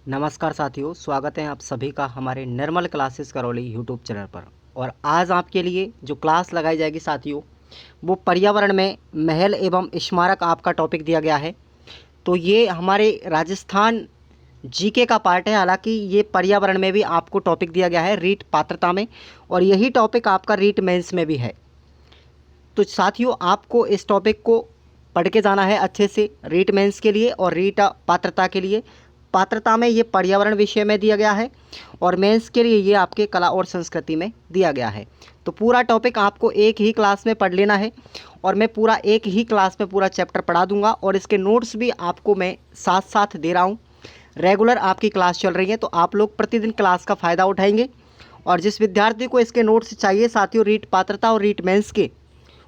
नमस्कार साथियों, स्वागत है आप सभी का हमारे निर्मल क्लासेस करौली यूट्यूब चैनल पर। और आज आपके लिए जो क्लास लगाई जाएगी साथियों, वो पर्यावरण में महल एवं स्मारक आपका टॉपिक दिया गया है। तो ये हमारे राजस्थान जीके का पार्ट है। हालांकि ये पर्यावरण में भी आपको टॉपिक दिया गया है रीट पात्रता में, और यही टॉपिक आपका रीट मेंस में भी है। तो साथियों, आपको इस टॉपिक को पढ़ के जाना है अच्छे से, रीट मेंस के लिए और रीट पात्रता के लिए। पात्रता में ये पर्यावरण विषय में दिया गया है और मेंस के लिए ये आपके कला और संस्कृति में दिया गया है। तो पूरा टॉपिक आपको एक ही क्लास में पढ़ लेना है, और मैं पूरा एक ही क्लास में पूरा चैप्टर पढ़ा दूंगा, और इसके नोट्स भी आपको मैं साथ साथ दे रहा हूँ। रेगुलर आपकी क्लास चल रही है, तो आप लोग प्रतिदिन क्लास का फ़ायदा उठाएंगे। और जिस विद्यार्थी को इसके नोट्स चाहिए साथियों, रीट पात्रता और रीट मेंस के,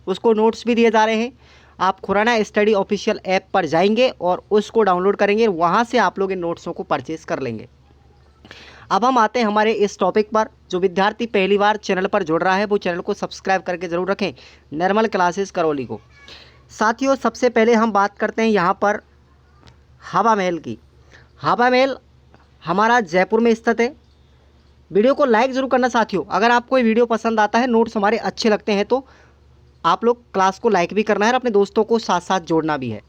उसको नोट्स भी दिए जा रहे हैं। आप खुराना स्टडी ऑफिशियल ऐप पर जाएंगे और उसको डाउनलोड करेंगे, वहाँ से आप लोग इन नोट्सों को परचेज़ कर लेंगे। अब हम आते हैं हमारे इस टॉपिक पर। जो विद्यार्थी पहली बार चैनल पर जुड़ रहा है वो चैनल को सब्सक्राइब करके ज़रूर रखें, निर्मल क्लासेस करौली को। साथियों, सबसे पहले हम बात करते हैं यहाँ पर हवा महल की। हवा महल हमारा जयपुर में स्थित है। वीडियो को लाइक ज़रूर करना साथियों। अगर आपको ये वीडियो पसंद आता है, नोट्स हमारे अच्छे लगते हैं, तो आप लोग क्लास को लाइक भी करना है और अपने दोस्तों को साथ साथ जोड़ना भी है।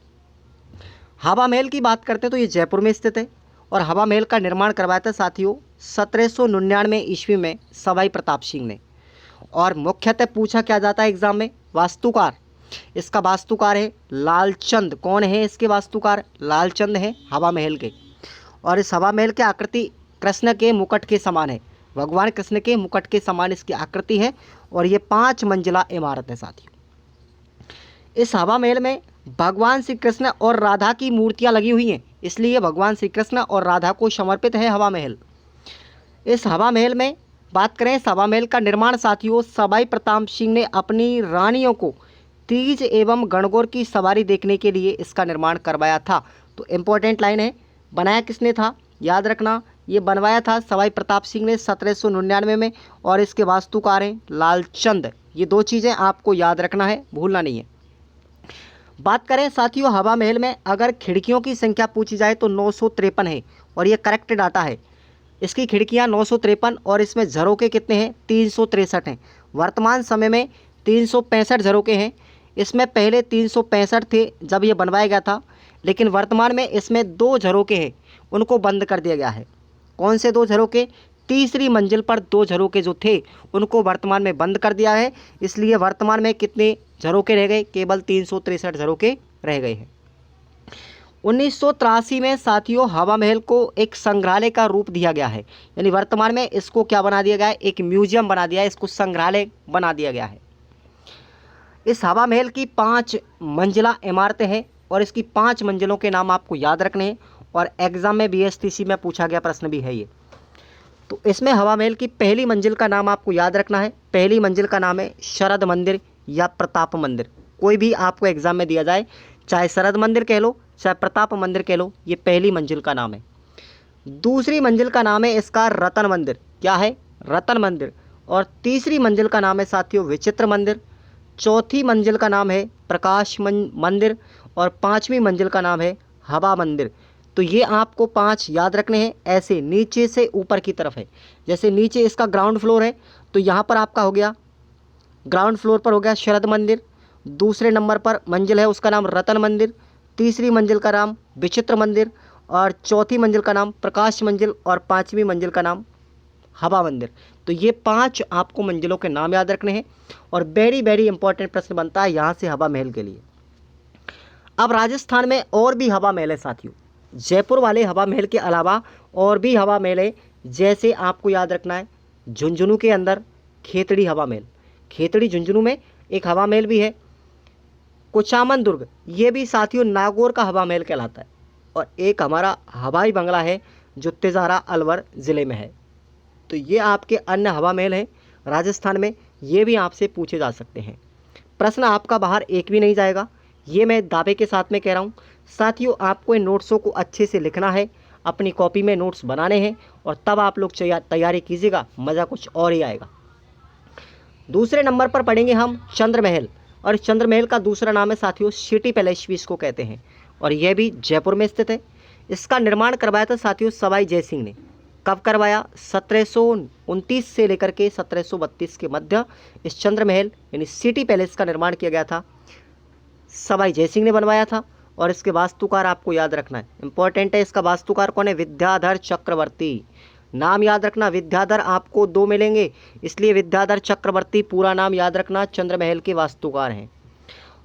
हवा महल की बात करते हैं तो ये जयपुर में स्थित है, और हवा महल का निर्माण करवाया था साथियों 1799 ईस्वी में सवाई प्रताप सिंह ने। और मुख्यतः पूछा क्या जाता है एग्जाम में, वास्तुकार। इसका वास्तुकार है लालचंद। कौन है इसके वास्तुकार? लालचंद है हवा महल के। और इस हवा महल की आकृति कृष्ण के मुकुट के समान है। भगवान कृष्ण के मुकुट के समान इसकी आकृति है, और ये 5 मंजिला इमारत है साथियों। इस हवा महल में भगवान श्री कृष्ण और राधा की मूर्तियां लगी हुई हैं, इसलिए भगवान श्री कृष्ण और राधा को समर्पित है हवा महल। इस हवा महल में बात करें, इस हवा महल का निर्माण साथियों सवाई प्रताप सिंह ने अपनी रानियों को तीज एवं गणगौर की सवारी देखने के लिए इसका निर्माण करवाया था। तो इम्पोर्टेंट लाइन है, बनाया किसने था, याद रखना, ये बनवाया था सवाई प्रताप सिंह ने 1799 में, और इसके वास्तुकार हैं लालचंद। ये 2 चीज़ें आपको याद रखना है, भूलना नहीं है। बात करें साथियों हवा महल में, अगर खिड़कियों की संख्या पूछी जाए तो 953 है, और ये करेक्ट डाटा है। इसकी खिड़कियां 953, और इसमें झरोके कितने हैं, 363 हैं। वर्तमान समय में 365 झरोके हैं। इसमें पहले 365 थे जब ये बनवाया गया था, लेकिन वर्तमान में इसमें 2 झरोके हैं, उनको बंद कर दिया गया है। कौन से 2 झरोके? तीसरी मंजिल पर 2 झरोके जो थे उनको वर्तमान में बंद कर दिया है। इसलिए वर्तमान में कितने झरोके रह गए? केवल 363 झरोके रह गए हैं। 1983 में साथियों हवा महल को एक संग्रहालय का रूप दिया गया है, यानी वर्तमान में इसको क्या बना दिया गया है, एक म्यूजियम बना दिया है, इसको संग्रहालय बना दिया गया है। इस हवा महल की 5 मंजिला इमारतें हैं, और इसकी 5 मंजिलों के नाम आपको याद रखने हैं, और एग्जाम में बीएसटीसी में पूछा गया प्रश्न भी है ये। तो इसमें हवा महल की पहली मंजिल का नाम आपको याद रखना है। पहली मंजिल का नाम है शरद मंदिर या प्रताप मंदिर। कोई भी आपको एग्जाम में दिया जाए, चाहे शरद मंदिर कह लो चाहे प्रताप मंदिर कह लो, ये पहली मंजिल का नाम है। दूसरी मंजिल का नाम है इसका रतन मंदिर। क्या है? रतन मंदिर। और तीसरी मंजिल का नाम है साथियों विचित्र मंदिर। चौथी मंजिल का नाम है प्रकाश मंदिर, और 5वीं मंजिल का नाम है हवा मंदिर। तो ये आपको 5 याद रखने हैं, ऐसे नीचे से ऊपर की तरफ है। जैसे नीचे इसका ग्राउंड फ्लोर है, तो यहाँ पर आपका हो गया ग्राउंड फ्लोर पर हो गया शरद मंदिर। दूसरे नंबर पर मंजिल है उसका नाम रतन मंदिर। तीसरी मंजिल का नाम विचित्र मंदिर, और चौथी मंजिल का नाम प्रकाश मंजिल, और 5वीं मंजिल का नाम हवा मंदिर। तो ये 5 आपको मंजिलों के नाम याद रखने हैं, और वेरी वेरी इंपॉर्टेंट प्रश्न बनता है यहाँ से हवा महल के लिए। अब राजस्थान में और भी हवा महल है साथियों। जयपुर वाले हवा महल के अलावा और भी हवा महल है, जैसे आपको याद रखना है झुंझुनू के अंदर खेतड़ी हवा महल। खेतड़ी झुंझुनू में एक हवा महल भी है। कुचामन दुर्ग, ये भी साथियों नागौर का हवा महल कहलाता है। और एक हमारा हवाई बंगला है जो तिजारा अलवर ज़िले में है। तो ये आपके अन्य हवा महल हैं राजस्थान में, ये भी आपसे पूछे जा सकते हैं। प्रश्न आपका बाहर एक भी नहीं जाएगा, ये मैं दावे के साथ में कह रहा हूँ। साथियों, आपको इन नोट्सों को अच्छे से लिखना है, अपनी कॉपी में नोट्स बनाने हैं, और तब आप लोग तैयारी कीजिएगा, मज़ा कुछ और ही आएगा। दूसरे नंबर पर पढ़ेंगे हम चंद्र महल, और इस चंद्र महल का दूसरा नाम है साथियों सिटी पैलेस भी इसको कहते हैं, और यह भी जयपुर में स्थित है। इसका निर्माण करवाया था साथियों सवाई जयसिंह ने। कब करवाया? 1729 से लेकर के 1732 के मध्य इस चंद्र महल यानी सिटी पैलेस का निर्माण किया गया था, सवाई जयसिंह ने बनवाया था। और इसके वास्तुकार आपको याद रखना है, इंपॉर्टेंट है। इसका वास्तुकार कौन है? विद्याधर चक्रवर्ती। नाम याद रखना, विद्याधर आपको 2 मिलेंगे, इसलिए विद्याधर चक्रवर्ती पूरा नाम याद रखना, चंद्र महल के वास्तुकार हैं।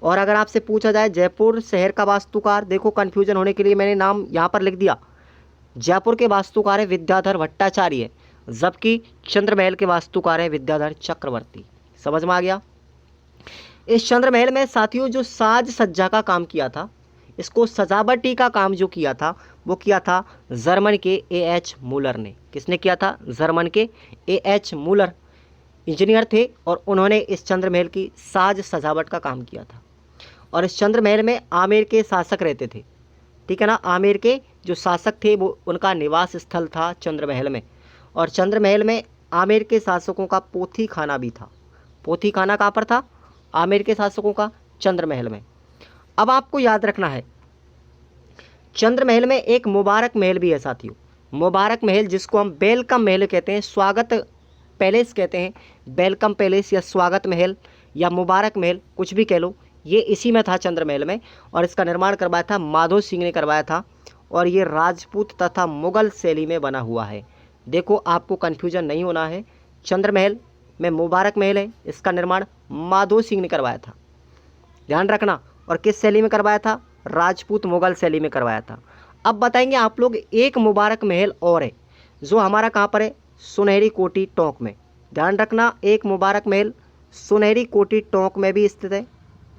और अगर आपसे पूछा जाए जयपुर शहर का वास्तुकार, देखो कन्फ्यूजन होने के लिए मैंने नाम यहाँ पर लिख दिया, जयपुर के वास्तुकार है विद्याधर भट्टाचार्य, जबकि चंद्र महल के वास्तुकार है विद्याधर चक्रवर्ती। समझ में आ गया? इस चंद्र महल में साथियों जो साज सज्जा का काम किया था, इसको सजावटी का काम जो किया था वो किया था जर्मन के A.H. मूलर ने। किसने किया था? जर्मन के A.H. मूलर इंजीनियर थे और उन्होंने इस चंद्र महल की साज सजावट का काम किया था। और इस चंद्र महल में आमेर के शासक रहते थे, ठीक है ना। आमेर के जो शासक थे वो उनका निवास स्थल था चंद्र महल में। और चंद्र महल में आमेर के शासकों का पोथी खाना भी था। पोथी खाना कहाँ पर था? आमेर के शासकों का चंद्र महल में। अब आपको याद रखना है चंद्र महल में एक मुबारक महल भी है साथियों। मुबारक महल जिसको हम वेलकम महल कहते हैं, स्वागत पैलेस कहते हैं, वेलकम पैलेस या स्वागत महल या मुबारक महल कुछ भी कह लो, ये इसी में था चंद्र महल में। और इसका निर्माण करवाया था माधो सिंह ने करवाया था। और ये राजपूत तथा मुगल शैली में बना हुआ है। देखो आपको कन्फ्यूजन नहीं होना है, चंद्र महल में मुबारक महल है, इसका निर्माण माधो सिंह ने करवाया था, ध्यान रखना। और किस शैली में करवाया था? राजपूत मुगल शैली में करवाया था। अब बताएंगे आप लोग एक मुबारक महल और है जो हमारा कहाँ पर है? सुनहरी कोठी टोंक में। ध्यान रखना, एक मुबारक महल सुनहरी कोठी टोंक में भी स्थित है,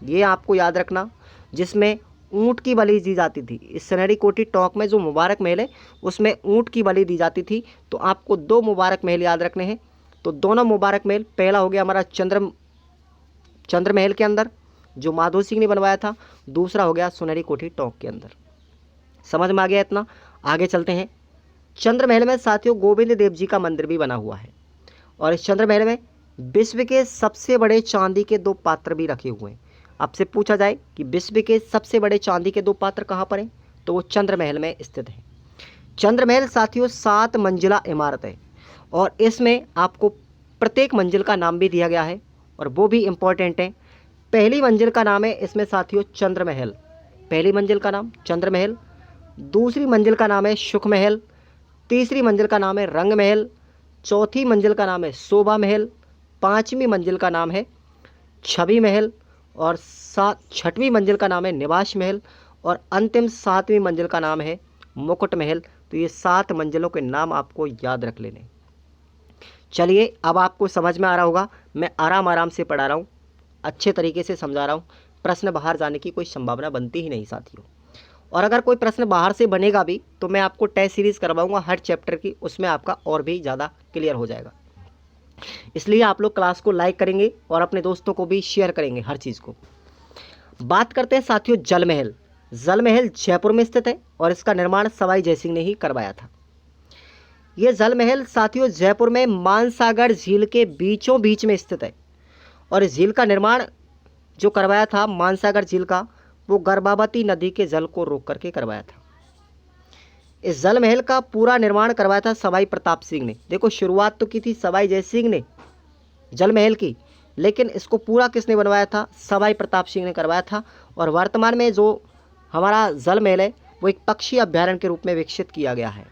ये आपको याद रखना, जिसमें ऊँट की बलि दी जाती थी। इस सुनहरी कोठी टोंक में जो मुबारक महल है उसमें ऊँट की बलि दी जाती थी। तो आपको 2 मुबारक महल याद रखने हैं। तो दोनों मुबारक महल, पहला हो गया हमारा चंद्र महल के अंदर जो माधो सिंह ने बनवाया था, दूसरा हो गया सुनहरी कोठी टोंक के अंदर। समझ में आ गया इतना? आगे चलते हैं। चंद्र महल में साथियों गोविंद देव जी का मंदिर भी बना हुआ है। और इस चंद्र महल में विश्व के सबसे बड़े चांदी के 2 पात्र भी रखे हुए हैं। आपसे पूछा जाए कि विश्व के सबसे बड़े चांदी के 2 पात्र कहाँ पर हैं, तो वो चंद्र महल में स्थित है। चंद्र महल साथियों 7 मंजिला इमारत है और इसमें आपको प्रत्येक मंजिल का नाम भी दिया गया है और वो भी इम्पोर्टेंट है। पहली मंजिल का नाम है इसमें साथियों चंद्र महल, पहली मंजिल का नाम चंद्र महल। दूसरी मंजिल का नाम है सुख महल। तीसरी मंजिल का नाम है रंग महल। चौथी मंजिल का नाम है शोभा महल। पाँचवीं मंजिल का नाम है छवि महल। और छठवीं मंजिल का नाम है निवास महल। और अंतिम 7वीं मंजिल का नाम है मुकुट महल। तो ये 7 मंजिलों के नाम आपको याद रख लेने। चलिए अब आपको समझ में आ रहा होगा, मैं आराम से पढ़ा रहा हूँ, अच्छे तरीके से समझा रहा हूँ। प्रश्न बाहर जाने की कोई संभावना बनती ही नहीं साथियों। और अगर कोई प्रश्न बाहर से बनेगा भी तो मैं आपको टेस्ट सीरीज़ करवाऊँगा हर चैप्टर की, उसमें आपका और भी ज़्यादा क्लियर हो जाएगा। इसलिए आप लोग क्लास को लाइक करेंगे और अपने दोस्तों को भी शेयर करेंगे हर चीज़ को। बात करते हैं साथियों जल महल। जल महल जयपुर में स्थित है और इसका निर्माण सवाई जयसिंह ने ही करवाया था। ये जल महल साथियों जयपुर में मानसागर झील के बीचों बीच में स्थित है। और इस झील का निर्माण जो करवाया था मानसागर झील का, वो गर्भावती नदी के जल को रोक करके करवाया था। इस जल महल का पूरा निर्माण करवाया था सवाई प्रताप सिंह ने। देखो शुरुआत तो की थी सवाई जय सिंह ने जल महल की, लेकिन इसको पूरा किसने बनवाया था? सवाई प्रताप सिंह ने करवाया था। और वर्तमान में जो हमारा जल महल है वो एक पक्षी अभ्यारण्य के रूप में विकसित किया गया है।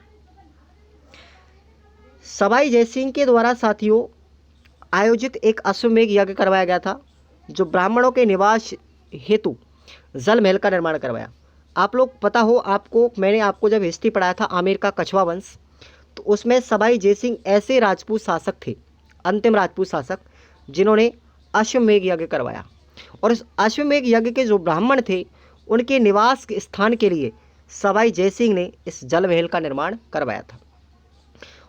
सवाई जय सिंह के द्वारा साथियों आयोजित एक अश्वमेघ यज्ञ करवाया गया था जो ब्राह्मणों के निवास हेतु जल महल का निर्माण करवाया। आप लोग पता हो आपको, मैंने आपको जब हिस्ट्री पढ़ाया था आमेर का कछवा वंश, तो उसमें सवाई जय सिंह ऐसे राजपूत शासक थे, अंतिम राजपूत शासक, जिन्होंने अश्वमेघ यज्ञ करवाया। और इस अश्वमेघ यज्ञ के जो ब्राह्मण थे उनके निवास के स्थान के लिए सवाई जय सिंह ने इस जल महल का निर्माण करवाया था।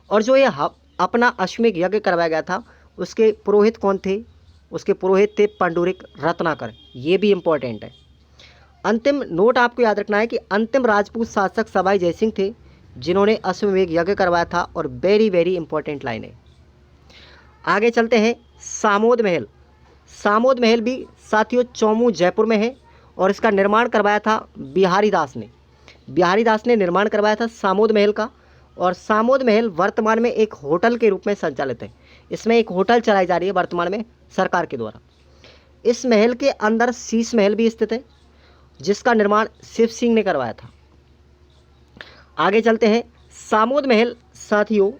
और जो ये अपना अश्वमेघ यज्ञ करवाया गया था उसके पुरोहित कौन थे? उसके पुरोहित थे पंडुरिक रत्नाकर। ये भी इम्पोर्टेंट है। अंतिम नोट आपको याद रखना है कि अंतिम राजपूत शासक सवाई जय सिंह थे जिन्होंने अश्वमेघ यज्ञ करवाया था। और वेरी इंपॉर्टेंट लाइन है। आगे चलते हैं सामोद महल। सामोद महल भी साथियों चौमू जयपुर में है और इसका निर्माण करवाया था बिहारी दास ने। बिहारी दास ने निर्माण करवाया था सामोद महल का। और सामोद महल वर्तमान में एक होटल के रूप में संचालित है। इसमें एक होटल चलाई जा रही है वर्तमान में सरकार के द्वारा। इस महल के अंदर शीश महल भी स्थित है, जिसका निर्माण शिव सिंह ने करवाया था। आगे चलते हैं। सामोद महल साथियों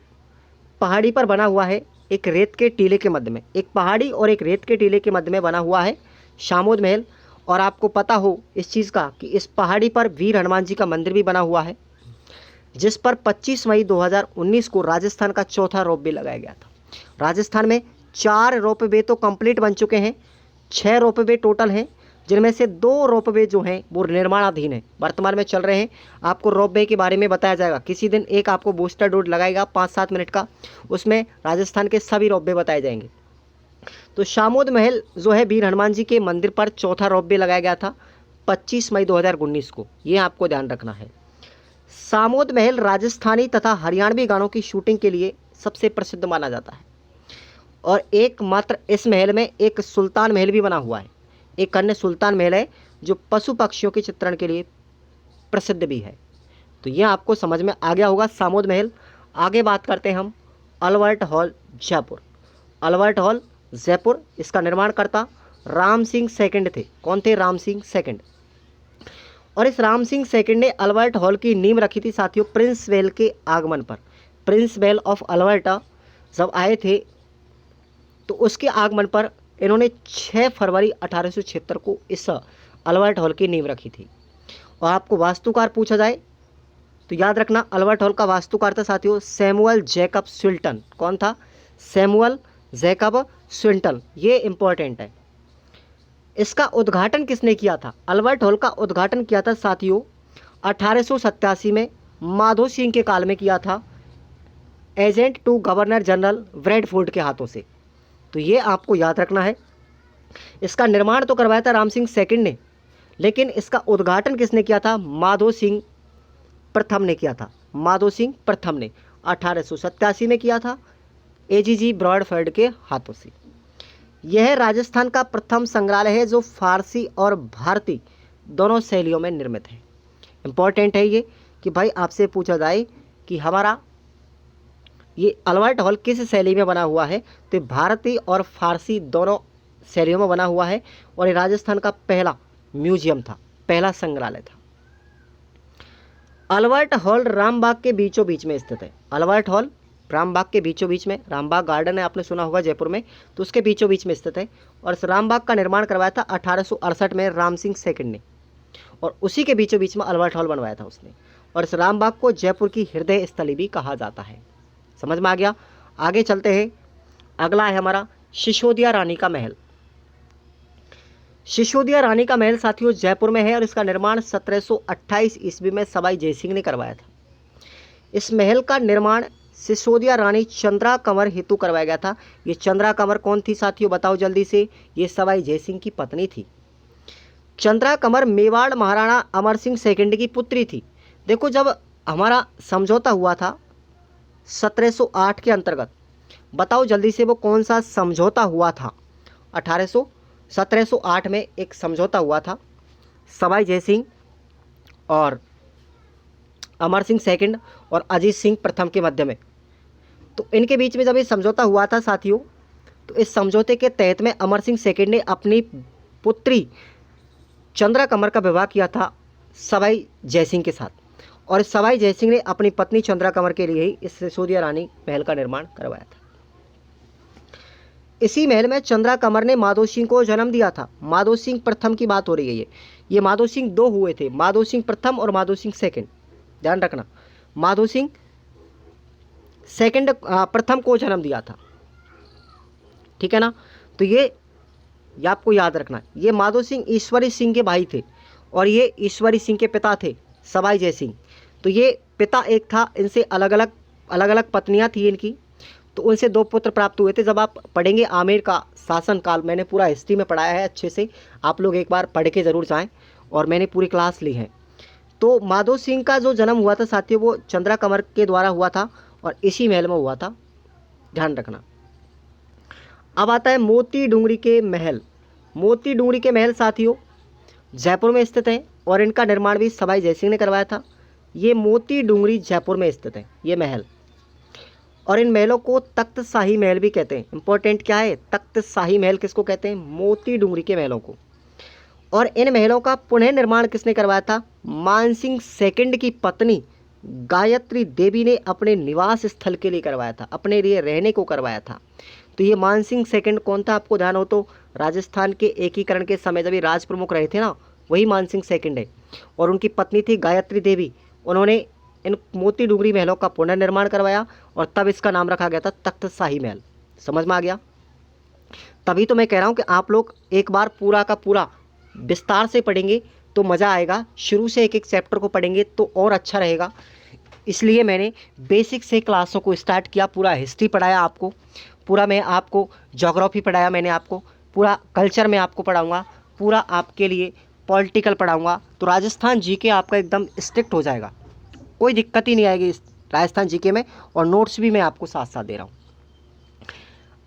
पहाड़ी पर बना हुआ है, एक रेत के टीले के मध्य में, एक पहाड़ी और एक रेत के टीले के मध्य में बना हुआ है सामोद महल। और आपको पता हो इस चीज़ का कि इस पहाड़ी पर वीर हनुमान जी का मंदिर भी बना हुआ है, जिस पर 25 मई 2019 को राजस्थान का चौथा रोपवे लगाया गया था। राजस्थान में 4 रोपवे तो कंप्लीट बन चुके हैं, 6 रोपवे टोटल हैं, जिनमें से 2 रोपवे जो हैं वो निर्माणाधीन हैं, वर्तमान में चल रहे हैं। आपको रोपवे के बारे में बताया जाएगा किसी दिन, एक आपको बूस्टर डोज लगाएगा 5-7 मिनट का, उसमें राजस्थान के सभी रोपवे बताए जाएंगे। तो सामोद महल जो है वीर हनुमान जी के मंदिर पर चौथा रोपवे लगाया गया था 25 मई 2019 को, ये आपको ध्यान रखना है। सामोद महल राजस्थानी तथा हरियाणवी गानों की शूटिंग के लिए सबसे प्रसिद्ध माना जाता है। और एकमात्र इस महल में एक सुल्तान महल भी बना हुआ है, एक अन्य सुल्तान महल है जो पशु पक्षियों के चित्रण के लिए प्रसिद्ध भी है। तो यह आपको समझ में आ गया होगा सामोद महल। आगे बात करते हैं हम Albert hall Jaipur. Albert hall Jaipur, इसका निर्माणकर्ता राम सिंह सेकंड थे। कौन थे? राम सिंह सेकंड। और इस राम सिंह सेकंड ने अल्बर्ट हॉल की नींव रखी थी साथियों प्रिंस वेल के आगमन पर। प्रिंस वेल ऑफ अल्बर्टा जब आए थे तो उसके आगमन पर इन्होंने 6 फरवरी 1876 को इस अल्बर्ट हॉल की नींव रखी थी। और आपको वास्तुकार पूछा जाए तो याद रखना अल्बर्ट हॉल का वास्तुकार था साथियों सैमुअल जैकब स्विल्टन। कौन था? सैमुअल जैकब स्विल्टन, ये इंपॉर्टेंट है। इसका उद्घाटन किसने किया था? अल्बर्ट हॉल का उद्घाटन किया था साथियों 1887 में माधो सिंह के काल में किया था, agent to governor general Bradford के हाथों से। तो ये आपको याद रखना है। इसका निर्माण तो करवाया था राम सिंह सेकंड ने, लेकिन इसका उद्घाटन किसने किया था? माधो सिंह प्रथम ने किया था। माधो सिंह प्रथम ने 1887 में किया था एजीजी ब्रॉडफोर्ड के हाथों से। यह राजस्थान का प्रथम संग्रहालय है जो फारसी और भारतीय दोनों शैलियों में निर्मित है। इम्पॉर्टेंट है ये कि भाई आपसे पूछा जाए कि हमारा ये अल्बर्ट हॉल किस शैली में बना हुआ है, तो भारतीय और फारसी दोनों शैलियों में बना हुआ है। और ये राजस्थान का पहला म्यूजियम था, पहला संग्रहालय था। अल्बर्ट हॉल रामबाग के बीचों बीच में स्थित है। अल्बर्ट हॉल रामबाग के बीचों बीच में, रामबाग गार्डन है आपने सुना होगा जयपुर में, तो उसके बीचों बीच में स्थित है। और इस रामबाग का निर्माण करवाया था 1868 में राम सिंह सेकंड ने, और उसी के बीचों बीच में अल्बर्ट हॉल बनवाया था उसने। और इस रामबाग को जयपुर की हृदय स्थली भी कहा जाता है। समझ में आ गया? आगे चलते हैं। अगला है हमारा सिसोदिया रानी का महल। सिसोदिया रानी का महल साथियों जयपुर में है और इसका निर्माण 1728 ईस्वी में सवाई जयसिंह ने करवाया था। इस महल का निर्माण सिसोदिया रानी चंद्रा कंवर हेतु करवाया गया था। ये चंद्रा कंवर कौन थी साथियों? बताओ जल्दी से। ये सवाई जयसिंह की पत्नी थी। चंद्रा कंवर मेवाड़ महाराणा अमर सिंह सेकंड की पुत्री थी। देखो जब हमारा समझौता हुआ था 1708 के अंतर्गत, बताओ जल्दी से वो कौन सा समझौता हुआ था? 1708 में एक समझौता हुआ था सवाई जयसिंह और अमर सिंह सेकंड और अजीत सिंह प्रथम के मध्य में। तो इनके बीच में जब ये समझौता हुआ था साथियों, तो इस समझौते के तहत में अमर सिंह सेकंड ने अपनी पुत्री चंद्रा कंवर का विवाह किया था सवाई जयसिंह के साथ। और सवाई जयसिंह ने अपनी पत्नी चंद्रा कंवर के लिए ही इस सिसोदिया रानी महल का निर्माण करवाया था। इसी महल में चंद्रा कंवर ने माधो सिंह को जन्म दिया था। माधो सिंह प्रथम की बात हो रही है ये माधो सिंह 2 हुए थे, माधो सिंह प्रथम और माधो सिंह सेकंड। ध्यान रखना, माधो सिंह सेकंड प्रथम को जन्म दिया था, ठीक है ना। तो ये आपको याद रखना, ये माधो सिंह ईश्वरी सिंह के भाई थे और ये ईश्वरी सिंह के पिता थे सवाई जयसिंह। तो ये पिता एक था, इनसे अलग अलग पत्नियां थी इनकी, तो उनसे 2 पुत्र प्राप्त हुए थे। जब आप पढ़ेंगे आमेर का शासनकाल, मैंने पूरा हिस्ट्री में पढ़ाया है अच्छे से, आप लोग एक बार पढ़ के ज़रूर जाएं, और मैंने पूरी क्लास ली है। तो माधो सिंह का जो जन्म हुआ था साथियों वो चंद्रा कंवर के द्वारा हुआ था और इसी महल में हुआ था, ध्यान रखना। अब आता है मोती डूंगरी के महल। मोती डूंगरी के महल साथियों जयपुर में स्थित हैं और इनका निर्माण भी सवाई जयसिंह ने करवाया था। ये मोती डूंगरी जयपुर में स्थित है ये महल। और इन महलों को तख्त शाही महल भी कहते हैं। इंपॉर्टेंट क्या है, तख्त शाही महल किसको कहते हैं, मोती डूंगरी के महलों को। और इन महलों का पुनः निर्माण किसने करवाया था, मानसिंह सेकंड की पत्नी गायत्री देवी ने अपने निवास स्थल के लिए करवाया था, अपने लिए रहने को करवाया था। तो ये मानसिंह सेकंड कौन था, आपको ध्यान हो तो राजस्थान के एकीकरण के समय जब ये राज प्रमुख रहे थे ना, वही मानसिंह सेकंड है। और उनकी पत्नी थी गायत्री देवी। उन्होंने इन मोती डूंगरी महलों का पुनर्निर्माण करवाया और तब इसका नाम रखा गया था तख्त शाही महल। समझ में आ गया। तभी तो मैं कह रहा हूँ कि आप लोग एक बार पूरा का पूरा विस्तार से पढ़ेंगे तो मज़ा आएगा, शुरू से एक एक चैप्टर को पढ़ेंगे तो और अच्छा रहेगा। इसलिए मैंने बेसिक से क्लासों को स्टार्ट किया, पूरा हिस्ट्री पढ़ाया आपको, पूरा मैं आपको ज्योग्राफी पढ़ाया, मैंने आपको पूरा कल्चर में आपको पढ़ाऊँगा, पूरा आपके लिए पॉलिटिकल पढ़ाऊँगा। तो राजस्थान जीके आपका एकदम स्ट्रिक्ट हो जाएगा, कोई दिक्कत ही नहीं आएगी इस राजस्थान जीके में। और नोट्स भी मैं आपको साथ साथ दे रहा हूँ।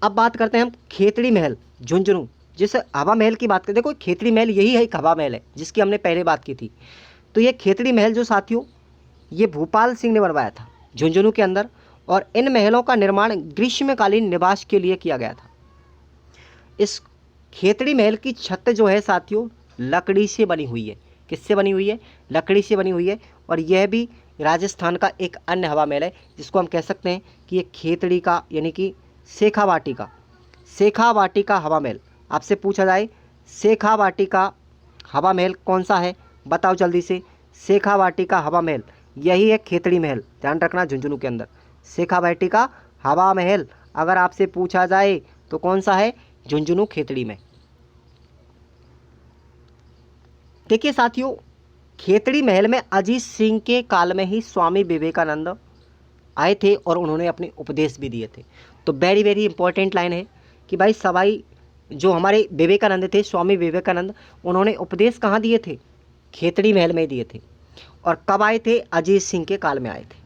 अब बात करते हैं हम खेतड़ी महल झुंझुनू, जिस हवा महल की बात करें। देखो खेतड़ी महल यही है, एक हवा महल है जिसकी हमने पहले बात की थी। तो ये खेतड़ी महल जो साथियों, ये भूपाल सिंह ने बनवाया था झुंझुनू के अंदर। और इन महलों का निर्माण ग्रीष्मकालीन निवास के लिए किया गया था। इस खेतड़ी महल की छत जो है साथियों, लकड़ी से बनी हुई है। किससे बनी हुई है, लकड़ी से बनी हुई है। और यह भी राजस्थान का एक अन्य हवा महल है जिसको हम कह सकते हैं कि ये खेतड़ी का यानी कि शेखावाटी का हवा महल। आपसे पूछा जाए शेखावाटी का हवा महल कौन सा है, बताओ जल्दी से। शेखावाटी का हवा महल यही है खेतड़ी महल, ध्यान रखना झुंझुनू के अंदर। शेखावाटी का हवा महल अगर आपसे पूछा जाए तो कौन सा है, झुंझुनू खेतड़ी में। देखिए साथियों, खेतड़ी महल में अजीत सिंह के काल में ही स्वामी विवेकानंद आए थे और उन्होंने अपने उपदेश भी दिए थे। तो वेरी वेरी इंपॉर्टेंट लाइन है कि भाई सवाई जो हमारे विवेकानंद थे, स्वामी विवेकानंद, उन्होंने उपदेश कहाँ दिए थे, खेतड़ी महल में दिए थे। और कब आए थे, अजीत सिंह के काल में आए थे।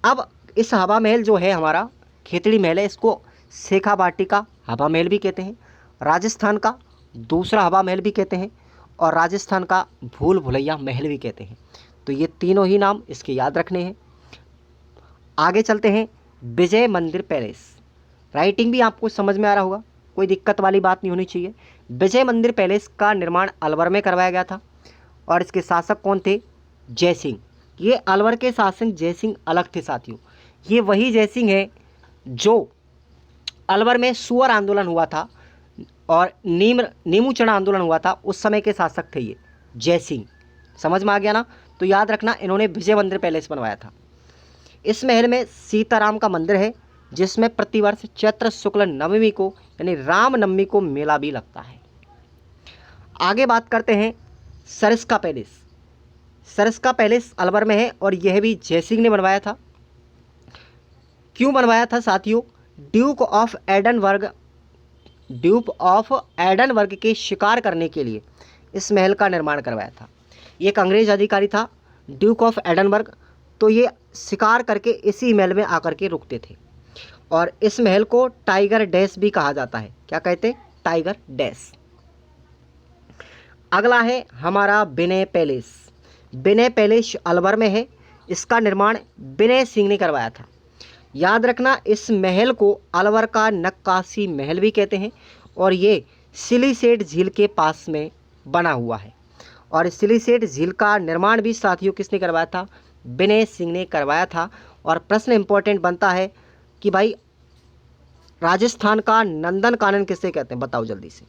अब इस हवा महल जो है हमारा खेतड़ी महल है, इसको शेखावाटी का हवा महल भी कहते हैं, राजस्थान का दूसरा हवा महल भी कहते हैं, और राजस्थान का भूल भुलैया महल भी कहते हैं। तो ये तीनों ही नाम इसके याद रखने हैं। आगे चलते हैं, विजय मंदिर पैलेस। राइटिंग भी आपको समझ में आ रहा होगा, कोई दिक्कत वाली बात नहीं होनी चाहिए। विजय मंदिर पैलेस का निर्माण अलवर में करवाया गया था और इसके शासक कौन थे, जयसिंह। ये अलवर के शासक जयसिंह अलग थे साथियों। ये वही जयसिंह है जो अलवर में सुअर आंदोलन हुआ था और नीमू चढ़ा आंदोलन हुआ था, उस समय के शासक थे ये जयसिंह। समझ में आ गया ना। तो याद रखना, इन्होंने विजय मंदिर पैलेस बनवाया था। इस महल में सीताराम का मंदिर है जिसमें प्रतिवर्ष चैत्र शुक्ल नवमी को यानी रामनवमी को मेला भी लगता है। आगे बात करते हैं सरिस्का पैलेस। सरिस्का पैलेस अलवर में है और यह भी जयसिंह ने बनवाया था। क्यों बनवाया था साथियों, ड्यूक ऑफ एडनबर्ग के शिकार करने के लिए इस महल का निर्माण करवाया था। ये एक अंग्रेज अधिकारी था, ड्यूक ऑफ एडनबर्ग। तो ये शिकार करके इसी महल में आकर के रुकते थे। और इस महल को टाइगर डैश भी कहा जाता है। क्या कहते हैं, टाइगर डैश। अगला है हमारा विनय पैलेस। विनय पैलेस अलवर में है। इसका निर्माण विनय सिंह ने करवाया था। याद रखना, इस महल को अलवर का नक्काशी महल भी कहते हैं और ये सिलीसेट झील के पास में बना हुआ है। और सिलीसेट झील का निर्माण भी साथियों किसने करवाया था, विनय सिंह ने करवाया था। और प्रश्न इंपॉर्टेंट बनता है कि भाई राजस्थान का नंदन कानन किसे कहते हैं, बताओ जल्दी से।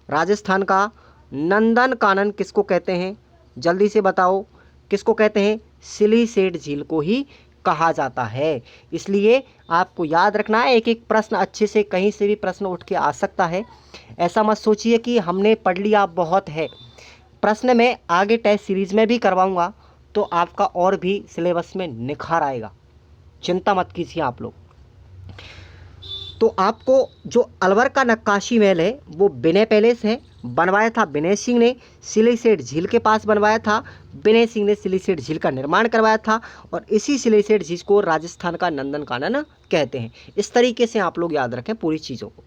राजस्थान का नंदन कानन किसको कहते हैं, जल्दी से बताओ, किसको कहते हैं, सिलीसेट झील को ही कहा जाता है। इसलिए आपको याद रखना है, एक एक प्रश्न अच्छे से कहीं से भी प्रश्न उठ के आ सकता है। ऐसा मत सोचिए कि हमने पढ़ लिया बहुत है। प्रश्न मैं आगे टेस्ट सीरीज में भी करवाऊंगा तो आपका और भी सिलेबस में निखार आएगा, चिंता मत कीजिए आप लोग। तो आपको जो अलवर का नक्काशी महल है वो विनय पैलेस है, बनवाया था विनय सिंह ने, सिलीसेट झील के पास बनवाया था। विनय सिंह ने सिलीसेट झील का निर्माण करवाया था और इसी सिलीसेट झील को राजस्थान का नंदन कानन कहते हैं। इस तरीके से आप लोग याद रखें पूरी चीज़ों को।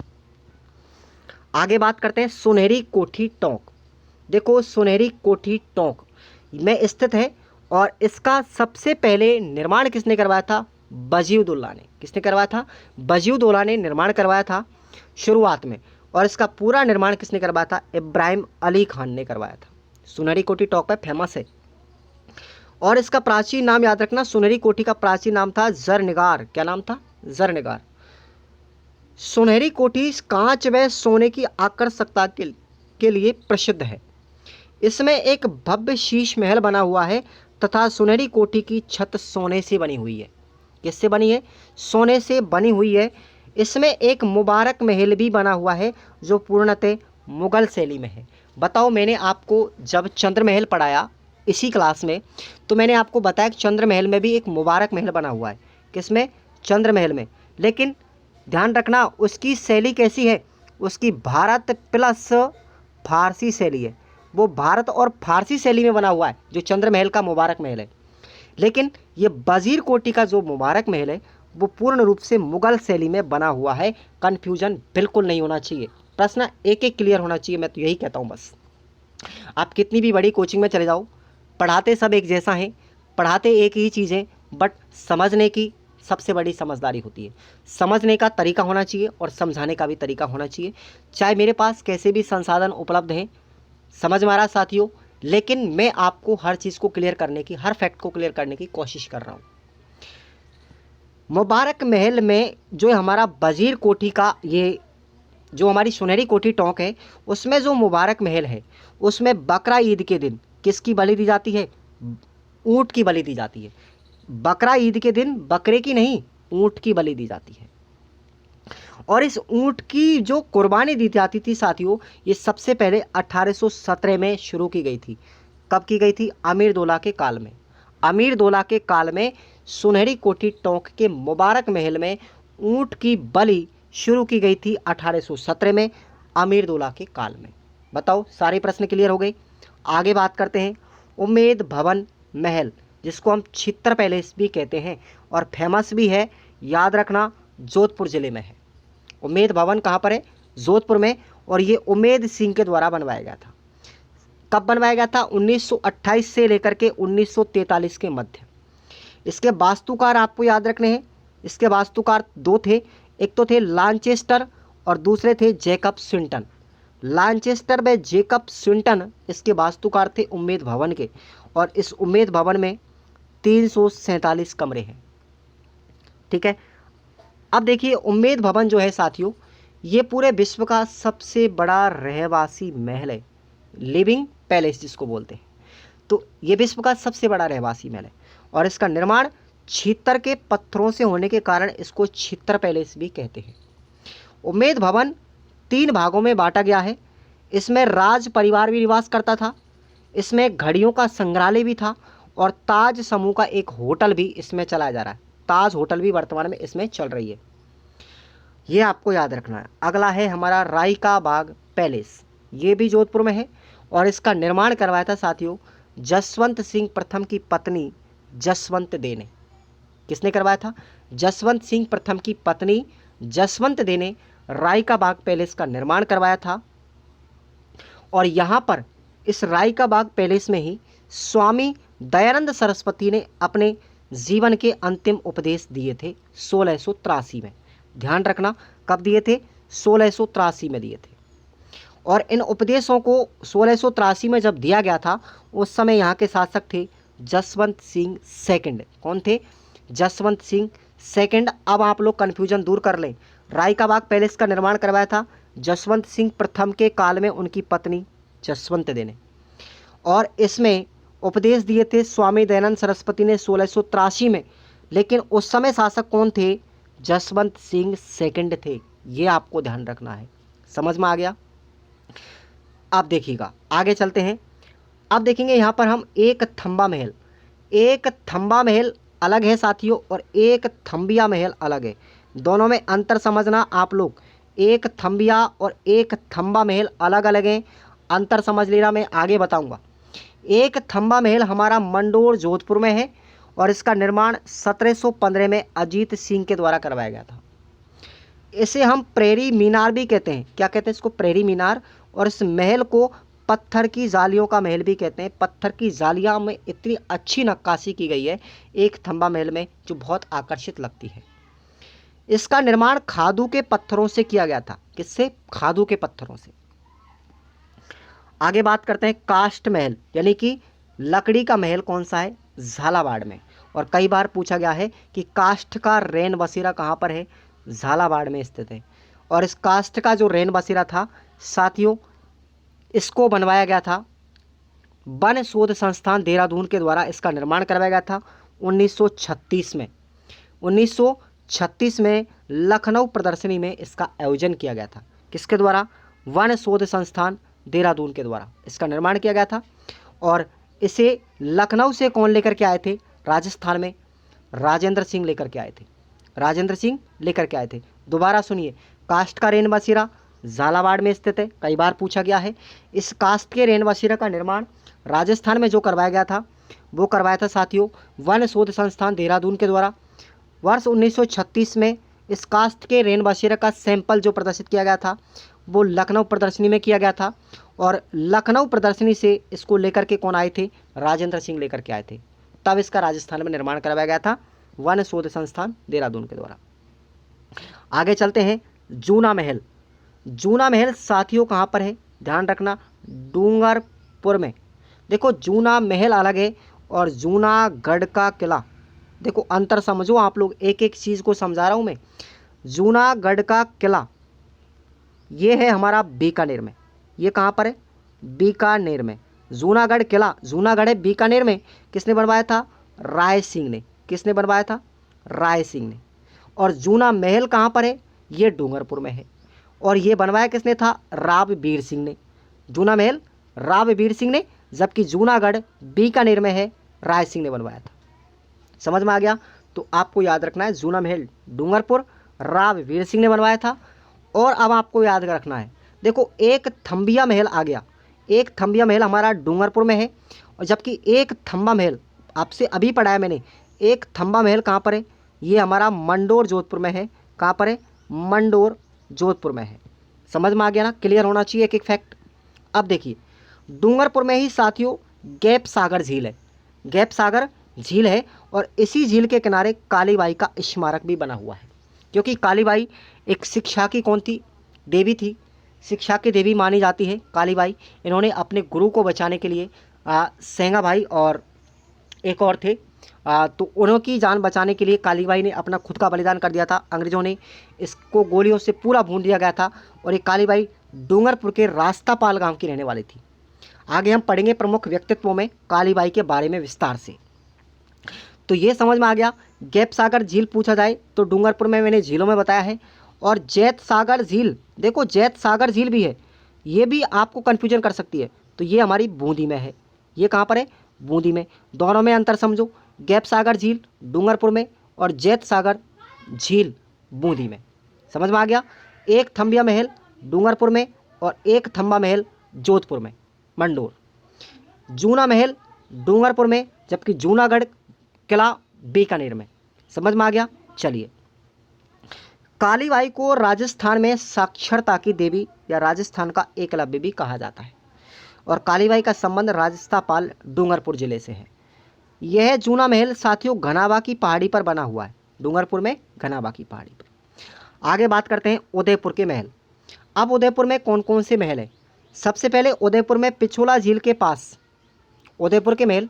आगे बात करते हैं सुनहरी कोठी टोंक। देखो सुनहरी कोठी टोंक में स्थित है और इसका सबसे पहले निर्माण किसने करवाया था? वजीउद्दौला ने। किसने करवाया था? वजीउद्दौला ने निर्माण करवाया था शुरुआत में। और इसका पूरा निर्माण किसने करवाया था? इब्राहिम अली खान ने करवाया था। सुनहरी कोठी टॉक पे फेमस है। और इसका प्राचीन नाम याद रखना, सुनहरी कोठी का प्राचीन नाम था जरनिगार। क्या नाम था? जरनिगार। सुनहरी कोठी कांच व सोने की आकर्षकता के लिए प्रसिद्ध है। इसमें एक भव्य शीश महल बना हुआ है तथा सुनहरी कोठी की छत सोने से बनी हुई है। किससे बनी है? सोने से बनी हुई है। इसमें एक मुबारक महल भी बना हुआ है जो पूर्णतः मुगल शैली में है। बताओ, मैंने आपको जब चंद्र महल पढ़ाया इसी क्लास में, तो मैंने आपको बताया कि चंद्र महल में भी एक मुबारक महल बना हुआ है। किसमें? चंद्र महल में। लेकिन ध्यान रखना, उसकी शैली कैसी है? उसकी भारत प्लस फारसी शैली है। वो भारत और फारसी शैली में बना हुआ है जो चंद्र महल का मुबारक महल है। लेकिन ये वजीर कोठी का जो मुबारक महल है वो पूर्ण रूप से मुगल शैली में बना हुआ है। कन्फ्यूजन बिल्कुल नहीं होना चाहिए, प्रश्न एक एक क्लियर होना चाहिए। मैं तो यही कहता हूँ बस। आप कितनी भी बड़ी कोचिंग में चले जाओ, पढ़ाते सब एक जैसा हैं, पढ़ाते एक ही चीज़ें, बट समझने की सबसे बड़ी समझदारी होती है। समझने का तरीका होना चाहिए और समझाने का भी तरीका होना चाहिए। चाहे मेरे पास कैसे भी संसाधन उपलब्ध हैं, समझ में आ रहा साथियों, लेकिन मैं आपको हर चीज़ को क्लियर करने की, हर फैक्ट को क्लियर करने की कोशिश कर रहा हूँ। मुबारक महल में जो हमारा वजीर कोठी का, ये जो हमारी सुनहरी कोठी टोंक है, उसमें जो मुबारक महल है उसमें बकरा ईद के दिन किसकी बलि दी जाती है? ऊँट की बलि दी जाती है। बकरा ईद के दिन बकरे की नहीं, ऊँट की बलि दी जाती है। और इस ऊँट की जो कुर्बानी दी जाती थी साथियों, ये सबसे पहले 1817 में शुरू की गई थी। कब की गई थी? अमीरदौला के काल में। अमीरदौला के काल में सुनहरी कोठी टोंक के मुबारक महल में ऊँट की बलि शुरू की गई थी 1817 में, अमीरदौला के काल में। बताओ, सारे प्रश्न क्लियर हो गए? आगे बात करते हैं। उम्मेद भवन महल, जिसको हम छित्र पैलेस भी कहते हैं और फेमस भी है, याद रखना, जोधपुर ज़िले में है। उम्मेद भवन कहाँ पर है? जोधपुर में। और ये उम्मेद सिंह के द्वारा बनवाया गया था। कब बनवाया गया था? 1928 से लेकर के 1943 के मध्य। इसके वास्तुकार आपको याद रखने हैं। इसके वास्तुकार दो थे, एक तो थे लांचेस्टर और दूसरे थे जैकब स्विंटन। लांचेस्टर व जैकब स्विंटन इसके वास्तुकार थे उम्मेद भवन के। और इस उम्मेद भवन में 347 कमरे हैं। ठीक है, अब देखिए, उम्मेद भवन जो है साथियों, ये पूरे विश्व का सबसे बड़ा रहवासी महल है, लिविंग पैलेस जिसको बोलते हैं। तो ये विश्व का सबसे बड़ा रहवासी महल है और इसका निर्माण छितर के पत्थरों से होने के कारण इसको छितर पैलेस भी कहते हैं। उम्मेद भवन 3 भागों में बांटा गया है। इसमें राज परिवार भी निवास करता था, इसमें घड़ियों का संग्रहालय भी था और ताज समूह का एक होटल भी इसमें चलाया जा रहा है। ताज होटल भी वर्तमान में इसमें चल रही है, ये आपको याद रखना है। अगला है हमारा राई का बाग पैलेस, ये भी जोधपुर में है और इसका निर्माण करवाया था साथियों जसवंत सिंह प्रथम की पत्नी जसवंत दे ने। किसने करवाया था? जसवंत सिंह प्रथम की पत्नी जसवंत दे ने राई का बाग पैलेस का निर्माण करवाया था। और यहाँ पर इस राई का बाग पैलेस में ही स्वामी दयानंद सरस्वती ने अपने जीवन के अंतिम उपदेश दिए थे 1683 में। ध्यान रखना, कब दिए थे? 1683 में दिए थे। और इन उपदेशों को 1683 में जब दिया गया था, उस समय यहाँ के शासक थे जसवंत सिंह सेकंड। कौन थे? जसवंत सिंह सेकंड। अब आप लोग कन्फ्यूजन दूर कर लें, राई का बाग पैलेस का निर्माण करवाया था जसवंत सिंह प्रथम के काल में उनकी पत्नी जसवंत दे ने, और इसमें उपदेश दिए थे स्वामी दयानंद सरस्वती ने 1683 में। लेकिन उस समय शासक कौन थे? जसवंत सिंह सेकंड थे। ये आपको ध्यान रखना है। समझ में आ गया? अब देखिएगा, आगे चलते हैं। अब देखेंगे यहाँ पर हम एक थंबा महल। एक थंबा महल अलग है साथियों और एक थंबिया महल अलग है। दोनों में अंतर समझना आप लोग। एक थंबिया और एक थंबा महल अलग अलग हैं, अंतर समझ लेना, मैं आगे बताऊंगा। एक थंबा महल हमारा मंडोर जोधपुर में है और इसका निर्माण 1715 में अजीत सिंह के द्वारा करवाया गया था। इसे हम प्रेरी मीनार भी कहते हैं। क्या कहते हैं इसको? प्रेरी मीनार। और इस महल को पत्थर की जालियों का महल भी कहते हैं। पत्थर की जालियां में इतनी अच्छी नक्काशी की गई है एक थंबा महल में, जो बहुत आकर्षित लगती है। इसका निर्माण खादू के पत्थरों से किया गया था। किससे? खादू के पत्थरों से। आगे बात करते हैं काष्ठ महल, यानी कि लकड़ी का महल कौन सा है? झालावाड़ में। और कई बार पूछा गया है कि काष्ठ का रैन बसेरा कहाँ पर है? झालावाड़ में स्थित है। और इस काष्ठ का जो रैन बसेरा था साथियों, इसको बनवाया गया था वन शोध संस्थान देहरादून के द्वारा। इसका निर्माण करवाया गया था 1936 में। 1936 में लखनऊ प्रदर्शनी में इसका आयोजन किया गया था। किसके द्वारा? वन शोध संस्थान देहरादून के द्वारा इसका निर्माण किया गया था। और इसे लखनऊ से कौन लेकर के आए थे? राजस्थान में राजेंद्र सिंह लेकर के आए थे। राजेंद्र सिंह लेकर के आए थे। दोबारा सुनिए, काष्ठ का रेन बसेरा झालावाड़ में स्थित है, कई बार पूछा गया है। इस काष्ठ के रेन बसेरा का निर्माण राजस्थान में जो करवाया गया था वो करवाया था साथियों वन शोध संस्थान देहरादून के द्वारा। वर्ष 1936 में इस काष्ठ के रेन बसेरा का सैंपल जो प्रदर्शित किया गया था वो लखनऊ प्रदर्शनी में किया गया था। और लखनऊ प्रदर्शनी से इसको लेकर के कौन आए थे? राजेंद्र सिंह लेकर के आए थे। तब इसका राजस्थान में निर्माण करवाया गया था वन शोध संस्थान देहरादून के द्वारा। आगे चलते हैं जूना महल। जूना महल साथियों कहाँ पर है? ध्यान रखना, डूंगरपुर में। देखो जूना महल अलग है और जूनागढ़ का किला, देखो अंतर समझो आप लोग, एक एक चीज़ को समझा रहा हूँ मैं। जूनागढ़ का किला ये है हमारा बीकानेर में। ये कहाँ पर है? बीकानेर में। जूनागढ़ किला, जूनागढ़ है बीकानेर में। किसने बनवाया था? राय सिंह ने। किसने बनवाया था? राय सिंह ने। और जूना महल कहाँ पर है? ये डूंगरपुर में है। और ये बनवाया किसने था? रावबीर सिंह ने। जूना महल रावबीर सिंह ने, जबकि जूनागढ़ बीकानेर में है, राय सिंह ने बनवाया था। समझ में आ गया? तो आपको याद रखना है जूना महल डूंगरपुर, रावबीर सिंह ने बनवाया था। और अब आपको याद रखना है, देखो एक थंबिया महल आ गया। एक थंबिया महल हमारा डूंगरपुर में है, और जबकि एक थंबा महल आपसे अभी पढ़ाया मैंने। एक थंबा महल कहाँ पर है? ये हमारा मंडोर जोधपुर में है। कहाँ पर है? मंडोर जोधपुर में है। समझ में आ गया ना? क्लियर होना चाहिए एक एक फैक्ट। अब देखिए डूंगरपुर में ही साथियों गैप सागर झील है। गैप सागर झील है और इसी झील के किनारे कालीबाई का स्मारक भी बना हुआ है। क्योंकि कालीबाई एक शिक्षा की कौन थी? देवी थी। शिक्षा की देवी मानी जाती है कालीबाई। इन्होंने अपने गुरु को बचाने के लिए सेंगा भाई और एक और थे, तो उनकी जान बचाने के लिए कालीबाई ने अपना खुद का बलिदान कर दिया था। अंग्रेजों ने इसको गोलियों से पूरा भून दिया गया था। और ये कालीबाई डूंगरपुर के रास्तापाल गांव की रहने वाली थी। आगे हम पढ़ेंगे प्रमुख व्यक्तित्वों में कालीबाई के बारे में विस्तार से। तो ये समझ में आ गया। गैप सागर झील पूछा जाए तो डूंगरपुर में मैंने झीलों में बताया है। और जैत सागर झील, देखो जैत सागर झील भी है, ये भी आपको कन्फ्यूजन कर सकती है। तो ये हमारी बूंदी में है। ये कहाँ पर है? बूंदी में। दोनों में अंतर समझो, गैप सागर झील डूंगरपुर में और जैत सागर झील बूंदी में। समझ में आ गया? एक थंबिया महल डूंगरपुर में और एक थंबा महल जोधपुर में, मंडोर। जूना महल डूंगरपुर में, जबकि जूनागढ़ किला बीकानेर में। समझ में आ गया? चलिए, कालीबाई को राजस्थान में साक्षरता की देवी या राजस्थान का एकलव्य भी कहा जाता है। और कालीबाई का संबंध राजस्थापाल डूंगरपुर जिले से है। यह जूना महल साथियों घनाबा की पहाड़ी पर बना हुआ है। डूंगरपुर में घनाबा की पहाड़ी पर। आगे बात करते हैं उदयपुर के महल। अब उदयपुर में कौन कौन से महल है? सबसे पहले उदयपुर में पिछोला झील के पास, उदयपुर के महल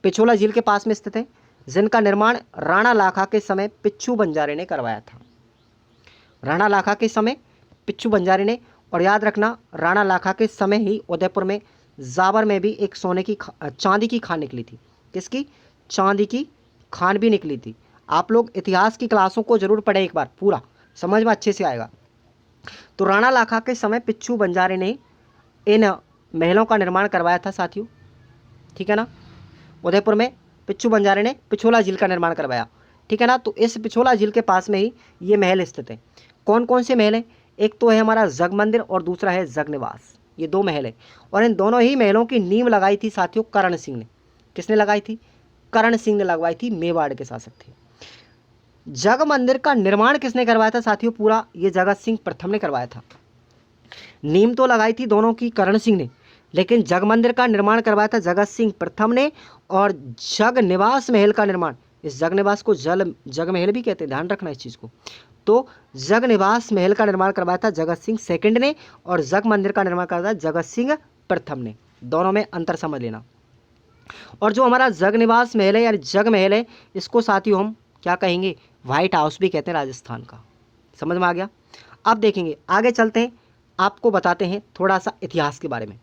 पिछोला झील के पास में स्थित है, जिनका निर्माण राणा लाखा के समय पिच्छू बंजारे ने करवाया था। राणा लाखा के समय पिच्छू बंजारे ने। और याद रखना, राणा लाखा के समय ही उदयपुर में जावर में भी एक सोने की चांदी की खान निकली थी। किसकी? चांदी की खान भी निकली थी। आप लोग इतिहास की क्लासों को जरूर पढ़ें एक बार, पूरा समझ में अच्छे से आएगा। तो राणा लाखा के समय पिच्छू बंजारे ने इन महलों का निर्माण करवाया था साथियों। ठीक है ना? उदयपुर में पिच्छू बंजारे ने पिछोला झील का निर्माण करवाया। ठीक है ना? तो इस पिछोला झील के पास में ही ये महल स्थित है। कौन कौन से महल हैं? एक तो है हमारा जग मंदिर और दूसरा है जग निवास। ये दो महल है। और इन दोनों ही महलों की नींव लगाई थी साथियों करण सिंह ने। किसने लगाई थी? करण सिंह ने लगवाई थी, मेवाड़ के शासक थे। जग मंदिर का निर्माण किसने करवाया था साथियों? पूरा ये जगत सिंह प्रथम ने करवाया था। नींव तो लगाई थी दोनों की करण सिंह ने, लेकिन जग मंदिर का निर्माण करवाया था जगत सिंह प्रथम ने। और जग निवास महल का निर्माण, इस जग निवास को जग महल भी कहते हैं, ध्यान रखना इस चीज़ को। तो जग निवास महल का निर्माण करवाया था जगत सिंह सेकंड ने, और जग मंदिर का निर्माण करवाया था जगत सिंह प्रथम ने। दोनों में अंतर समझ लेना। और जो हमारा जग निवास महल है या जग महल है, इसको साथियों हम क्या कहेंगे, व्हाइट हाउस भी कहते हैं राजस्थान का। समझ में आ गया। अब देखेंगे, आगे चलते हैं, आपको बताते हैं थोड़ा सा इतिहास के बारे में।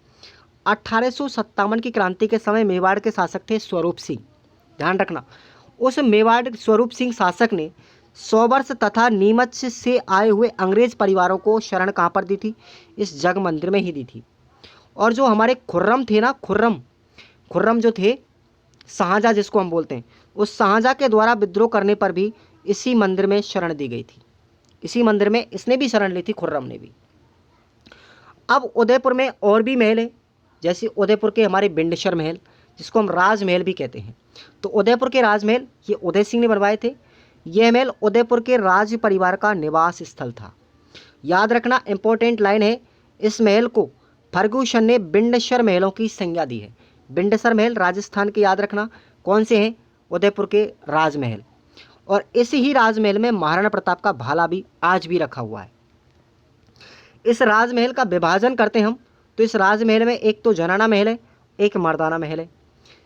1857 की क्रांति के समय मेवाड़ के शासक थे स्वरूप सिंह। ध्यान रखना, उस मेवाड़ स्वरूप सिंह शासक ने 100 वर्ष तथा नीमच से आए हुए अंग्रेज परिवारों को शरण कहाँ पर दी थी, इस जग मंदिर में ही दी थी। और जो हमारे खुर्रम थे ना, खुर्रम जो थे, शाहजहाँ जिसको हम बोलते हैं, उस शाहजहाँ के द्वारा विद्रोह करने पर भी इसी मंदिर में शरण दी गई थी। इसी मंदिर में इसने भी शरण ली थी, खुर्रम ने भी। अब उदयपुर में और भी महल है, जैसे उदयपुर के हमारे बिंडेश्वर महल, जिसको हम राजमहल भी कहते हैं। तो उदयपुर के राजमहल ये उदय सिंह ने बनवाए थे। यह महल उदयपुर के राज परिवार का निवास स्थल था। याद रखना, इंपॉर्टेंट लाइन है, इस महल को फर्गुसन ने बिंडेश्वर महलों की संज्ञा दी है। बिंडेश्वर महल राजस्थान के, याद रखना कौन से हैं, उदयपुर के राजमहल। और इसी ही राजमहल में महाराणा प्रताप का भाला भी आज भी रखा हुआ है। इस राजमहल का विभाजन करते हम, तो इस राजमहल में एक तो जनाना महल है, एक मर्दाना महल है।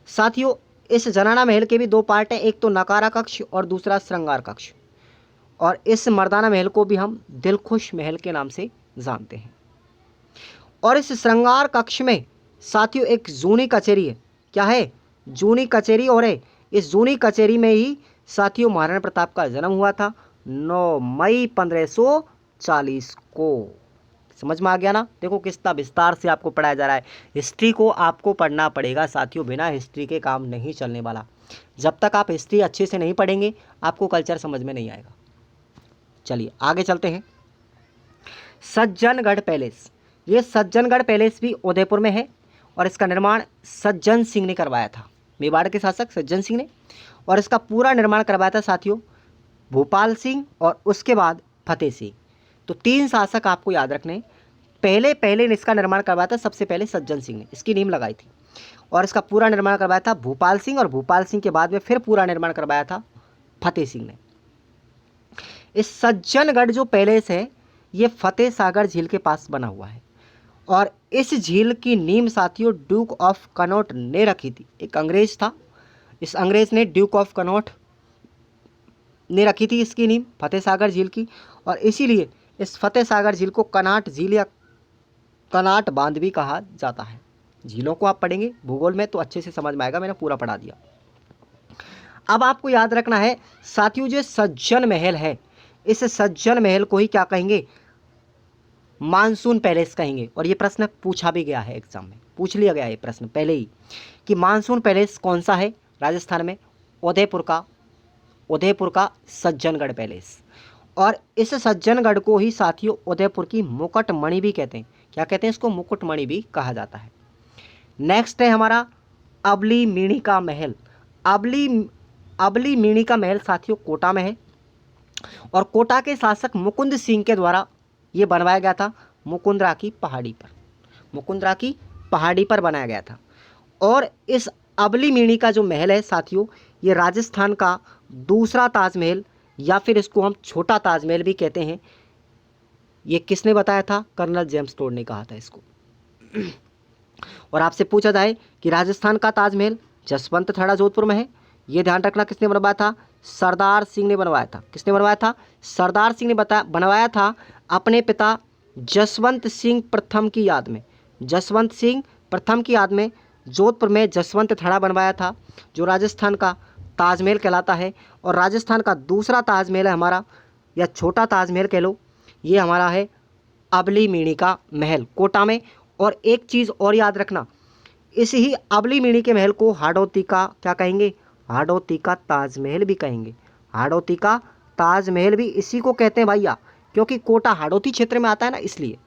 साथियों, इस जनाना महल के भी दो पार्ट हैं, एक तो नकारा कक्ष और दूसरा श्रृंगार कक्ष। और इस मर्दाना महल को भी हम दिलखुश महल के नाम से जानते हैं। और इस श्रृंगार कक्ष में साथियों एक जूनी कचेरी है। क्या है, जूनी कचेरी। और है, इस जूनी कचेरी में ही साथियों महाराणा प्रताप का जन्म हुआ था 9 मई 1540 को। समझ में आ गया ना। देखो कितना विस्तार से आपको पढ़ाया जा रहा है। हिस्ट्री को आपको पढ़ना पड़ेगा साथियों, बिना हिस्ट्री के काम नहीं चलने वाला। जब तक आप हिस्ट्री अच्छे से नहीं पढ़ेंगे, आपको कल्चर समझ में नहीं आएगा। चलिए आगे चलते हैं। सज्जनगढ़ पैलेस, ये सज्जनगढ़ पैलेस भी उदयपुर में है, और इसका निर्माण सज्जन सिंह ने करवाया था, मेवाड़ के शासक सज्जन सिंह ने। और इसका पूरा निर्माण करवाया था साथियों भूपाल सिंह और उसके बाद फतेह सिंह। तो 3 शासक आपको याद रखने। पहले इसका निर्माण करवाया था सबसे पहले सज्जन सिंह ने, इसकी नींव लगाई थी। और इसका पूरा निर्माण करवाया था भूपाल सिंह, और भूपाल सिंह के बाद में फिर पूरा निर्माण करवाया था फतेह सिंह ने। इस सज्जनगढ़ जो पैलेस है, ये फतेह सागर झील के पास बना हुआ है। और इस झील की नींव साथियों ड्यूक ऑफ कनॉट ने रखी थी। एक अंग्रेज था, इस अंग्रेज ने ड्यूक ऑफ कनॉट ने रखी थी इसकी नींव फतेह सागर झील की। और इसीलिए इस फतेह सागर झील को कनाट झील या कनाट बांध भी कहा जाता है। झीलों को आप पढ़ेंगे भूगोल में तो अच्छे से समझ में आएगा, मैंने पूरा पढ़ा दिया। अब आपको याद रखना है साथियों, जो सज्जन महल है, इस सज्जन महल को ही क्या कहेंगे, मानसून पैलेस कहेंगे। और ये प्रश्न पूछा भी गया है, एग्जाम में पूछ लिया गया है ये प्रश्न पहले ही, कि मानसून पैलेस कौन सा है राजस्थान में, उदयपुर का सज्जनगढ़ पैलेस। और इस सज्जनगढ़ को ही साथियों उदयपुर की मुकुटमणि भी कहते हैं। क्या कहते हैं इसको, मुकुटमणि भी कहा जाता है। नेक्स्ट है हमारा अबली मीणी का महल। अबली मीणी का महल साथियों कोटा में है, और कोटा के शासक मुकुंद सिंह के द्वारा ये बनवाया गया था मुकुंदरा की पहाड़ी पर बनाया गया था। और इस अबली मीणी का जो महल है साथियों, ये राजस्थान का दूसरा ताजमहल, या फिर इसको हम छोटा ताजमहल भी कहते हैं। ये किसने बताया था, कर्नल जेम्स टोड ने कहा था इसको। और आपसे पूछा जाए कि राजस्थान का ताजमहल जसवंत थड़ा जोधपुर में है, ये ध्यान रखना किसने बनवाया था, सरदार सिंह ने बनवाया था। किसने बनवाया था, सरदार सिंह ने बनवाया था अपने पिता जसवंत सिंह प्रथम की याद में। जसवंत सिंह प्रथम की याद में जोधपुर में जसवंत थड़ा बनवाया था, जो राजस्थान का ताजमहल कहलाता है। और राजस्थान का दूसरा ताजमहल है हमारा, या छोटा ताजमहल कह लो, ये हमारा है अबली मीणी का महल कोटा में। और एक चीज़ और याद रखना, इस ही अबली मीणी के महल को हाड़ौती का क्या कहेंगे, हाड़ौती का ताजमहल भी कहेंगे। हाड़ौती का ताजमहल भी इसी को कहते हैं भैया, क्योंकि कोटा हाड़ौती क्षेत्र में आता है ना, इसलिए।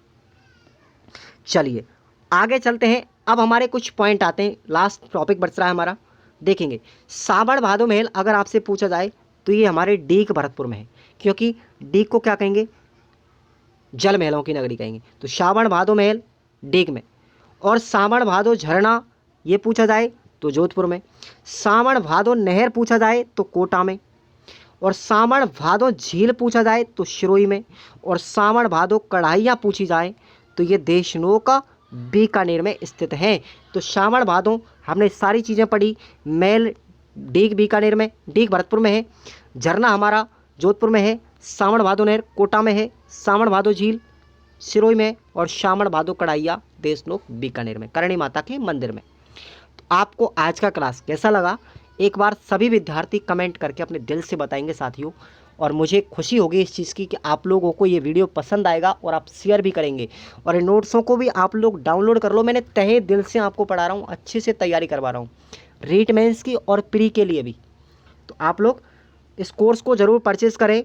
चलिए आगे चलते हैं। अब हमारे कुछ पॉइंट आते हैं, लास्ट टॉपिक बच रहा है हमारा, देखेंगे। साबड़ भादो महल अगर आपसे पूछा जाए तो ये हमारे डीग भरतपुर में है, क्योंकि डीग को क्या कहेंगे, जल महलों की नगरी कहेंगे। तो साबड़ भादो महल डीग में। और सावन भादो झरना ये पूछा जाए तो जोधपुर में, सावन भादो नहर पूछा जाए तो कोटा में, और सावन भादो झील पूछा जाए तो सिरोही में, और सावन भादो कढ़ाइयाँ पूछी जाए तो ये देशनोक बीकानेर में स्थित है। तो सावन भादो हमने सारी चीज़ें पढ़ी। मेल डीग बीकानेर में, डीग भरतपुर में है, झरना हमारा जोधपुर में है, सावन भादो नहर कोटा में है, सावन भादो झील सिरोही में, और सावन भादो कढ़ाइया देशनोक बीकानेर में करणी माता के मंदिर में। तो आपको आज का क्लास कैसा लगा एक बार सभी विद्यार्थी कमेंट करके अपने दिल से बताएंगे साथियों, और मुझे खुशी होगी इस चीज़ की कि आप लोगों को ये वीडियो पसंद आएगा और आप शेयर भी करेंगे, और इन नोट्सों को भी आप लोग डाउनलोड कर लो। मैंने तहे दिल से आपको पढ़ा रहा हूँ, अच्छे से तैयारी करवा रहा हूँ रीट मेंस की और प्री के लिए भी। तो आप लोग इस कोर्स को ज़रूर परचेज़ करें।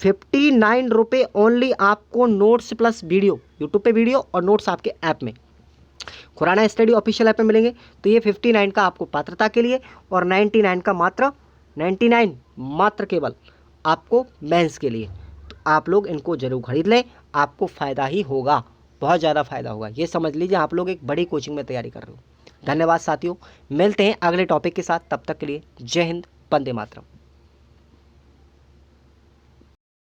59 रुपये ओनली आपको नोट्स प्लस वीडियो, यूट्यूब पे वीडियो और नोट्स आपके ऐप में, खुराना स्टडी ऑफिशियल ऐप में मिलेंगे। तो ये 59 का आपको पात्रता के लिए, और 99 का मात्र 99 मात्र केवल आपको मेंस के लिए। तो आप लोग इनको जरूर खरीद लें, आपको फ़ायदा ही होगा, बहुत ज़्यादा फ़ायदा होगा। ये समझ लीजिए आप लोग एक बड़ी कोचिंग में तैयारी कर रहे हो। धन्यवाद साथियों, मिलते हैं अगले टॉपिक के साथ, तब तक के लिए जय हिंद, वंदे मातरम।